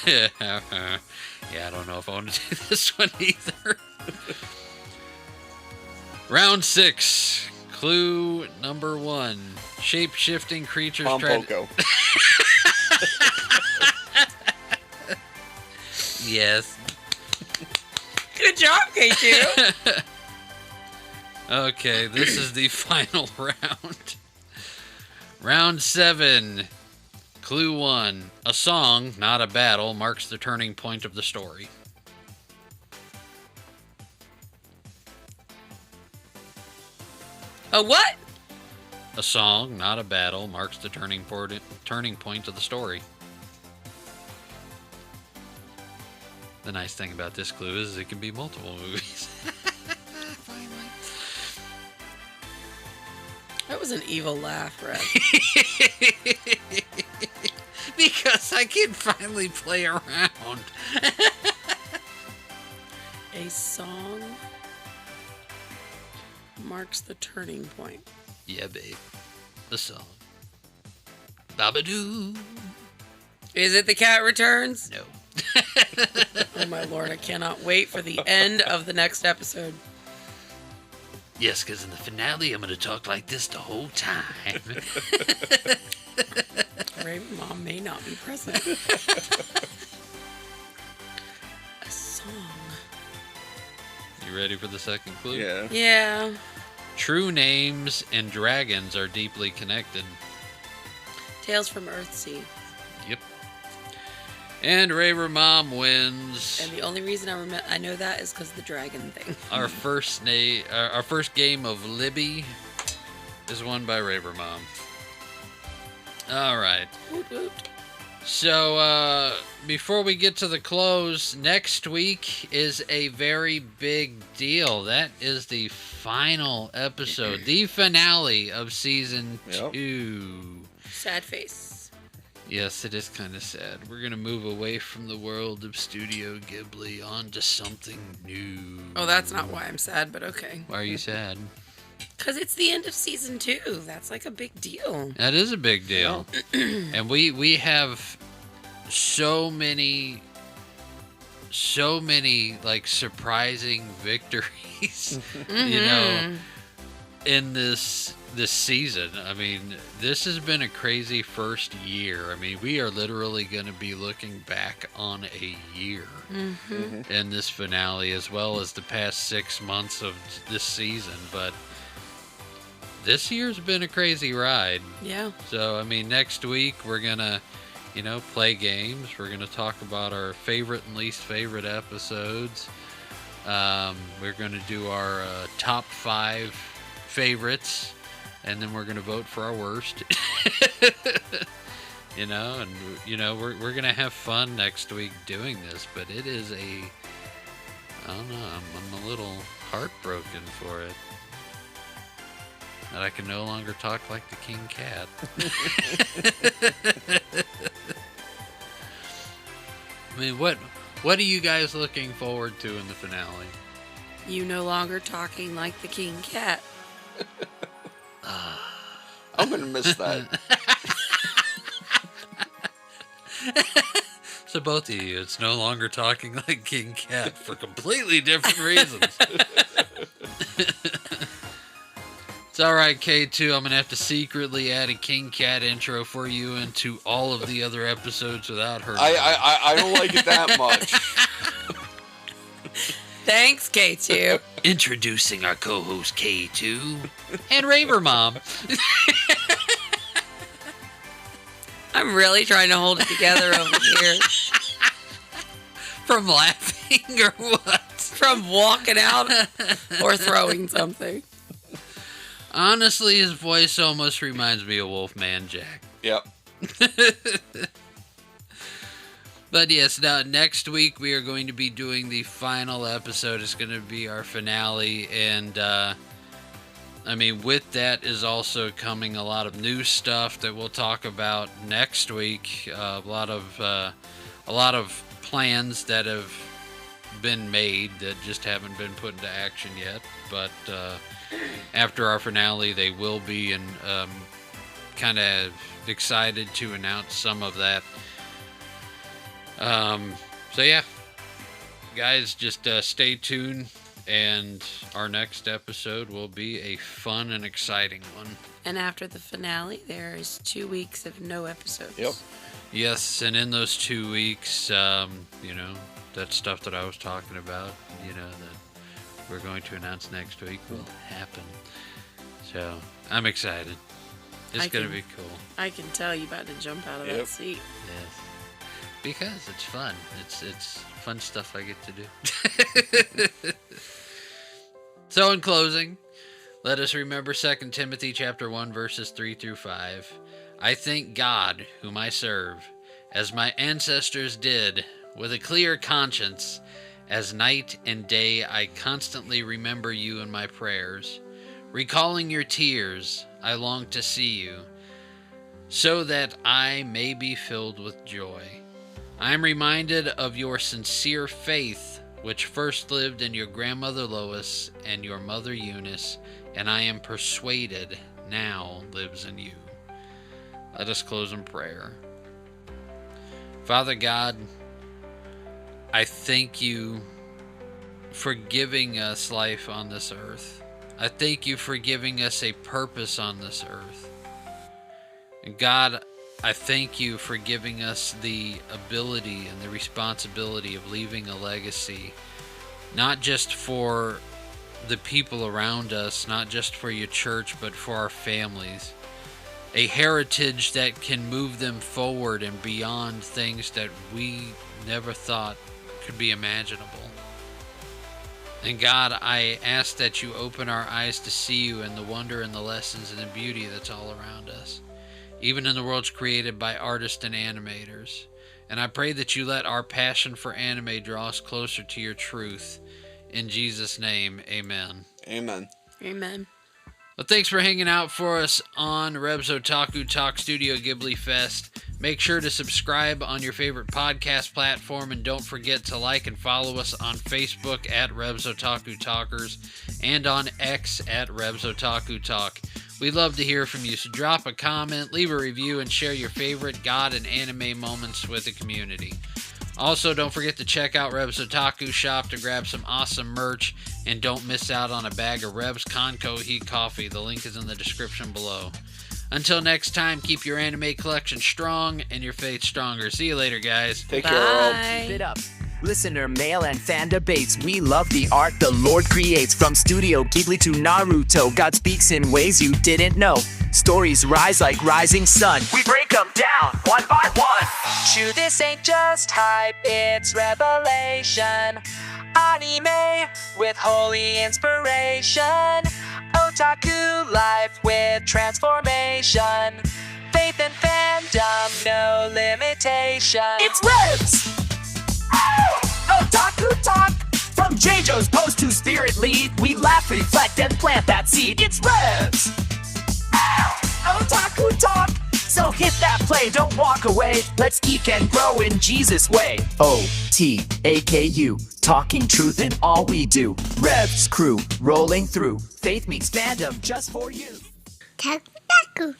Yeah, I don't know if I want to do this one either. Round 6. Clue number 1. Shape-shifting creatures try to... Yes. Good job, K2. Okay, this is the final round. Round 7. Clue 1. A song, not a battle, marks the turning point of the story. A what? A song, not a battle, marks the turning point of the story. The nice thing about this clue is it can be multiple movies. Finally. That was an evil laugh, Red. Because I can finally play around. A song marks the turning point. Yeah, babe. The song. Babadoo. Is it The Cat Returns? No. Oh my lord, I cannot wait for the end of the next episode. Yes, because in the finale, I'm going to talk like this the whole time. Raver Mom may not be present. A song. You ready for the second clue? Yeah. Yeah. True names and dragons are deeply connected. Tales from Earthsea. Yep. And Raver Mom wins. And the only reason I know that is because of the dragon thing. Our first game of Libby is won by Raver Mom. All right. Woot woot. So before we get to the close, next week is a very big deal. That is the final episode, the finale of season 2. Sad face. Yes, it is kind of sad. We're going to move away from the world of Studio Ghibli onto something new. Oh, that's not why I'm sad, but okay. Why are you sad? Because it's the end of season 2. That's like a big deal. That is a big deal. And we have so many like surprising victories, you know, in this season. I mean, this has been a crazy first year. I mean, we are literally going to be looking back on a year in this finale, as well as the past 6 months of this season. But this year's been a crazy ride. Yeah. So, I mean, next week we're going to, you know, play games. We're going to talk about our favorite and least favorite episodes. We're going to do our top 5 favorites. And then we're going to vote for our worst. You know, and, you know, we're going to have fun next week doing this. But it is I don't know, I'm a little heartbroken for it. That I can no longer talk like the King Cat. I mean, what are you guys looking forward to in the finale? You no longer talking like the King Cat. I'm going to miss that. So both of you, it's no longer talking like King Cat for completely different reasons. It's alright, K2. I'm going to have to secretly add a King Cat intro for you into all of the other episodes without her. I don't like it that much. Thanks, K2. Introducing our co-host K2 and Raver Mom. I'm really trying to hold it together over here. From laughing or what? From walking out or throwing something. Honestly, his voice almost reminds me of Wolfman Jack. Yep. But yes, now next week we are going to be doing the final episode. It's going to be our finale, and I mean, with that is also coming a lot of new stuff that we'll talk about next week. A lot of plans that have been made that just haven't been put into action yet. But after our finale, they will be, and kind of excited to announce some of that. So yeah, guys, just stay tuned, and our next episode will be a fun and exciting one. And after the finale, there is 2 weeks of no episodes. Yep. Yes, and in those 2 weeks, you know, that stuff that I was talking about, you know, that we're going to announce next week will happen. So I'm excited. It's going to be cool. I can tell you about to jump out of that seat. Yes. Because it's fun. It's fun stuff I get to do. So in closing, let us remember 2 Timothy chapter 1 verses 3 through 5. I thank God, whom I serve, as my ancestors did, with a clear conscience, as night and day I constantly remember you in my prayers. Recalling your tears, I long to see you, so that I may be filled with joy. I am reminded of your sincere faith, which first lived in your grandmother Lois and your mother Eunice, and I am persuaded now lives in you. Let us close in prayer. Father God, I thank you for giving us life on this earth. I thank you for giving us a purpose on this earth. And God, I thank you for giving us the ability and the responsibility of leaving a legacy, not just for the people around us, not just for your church, but for our families. A heritage that can move them forward and beyond things that we never thought could be imaginable. And God, I ask that you open our eyes to see you and the wonder and the lessons and the beauty that's all around us, even in the worlds created by artists and animators. And I pray that you let our passion for anime draw us closer to your truth. In Jesus' name, amen. Amen. Amen. Well, thanks for hanging out for us on Reb's Otaku Talk Studio Ghibli Fest. Make sure to subscribe on your favorite podcast platform, and don't forget to like and follow us on Facebook at Reb's Otaku Talkers and on X at Reb's Otaku Talk. We'd love to hear from you, so drop a comment, leave a review, and share your favorite God and anime moments with the community. Also, don't forget to check out Reb's Otaku Shop to grab some awesome merch, and don't miss out on a bag of Reb's Conco Heat Coffee. The link is in the description below. Until next time, keep your anime collection strong and your faith stronger. See you later, guys. Take care, all. Bye. It up. Listener mail and fan debates. We love the art the Lord creates. From Studio Ghibli to Naruto, God speaks in ways you didn't know. Stories rise like rising sun. We break them down one by one. Chew, this ain't just hype, it's revelation. Anime with holy inspiration. Otaku life with transformation. Faith and fandom, no limitation. It's Ribs! Otaku talk! From JoJo's post to Spirit Lead, we laugh, reflect, and plant that seed. It's Ribs! Otaku talk! So hit that play, don't walk away. Let's geek and grow in Jesus' way. O-T-A-K-U, talking truth in all we do. Revs crew, rolling through. Faith meets fandom just for you. Otaku.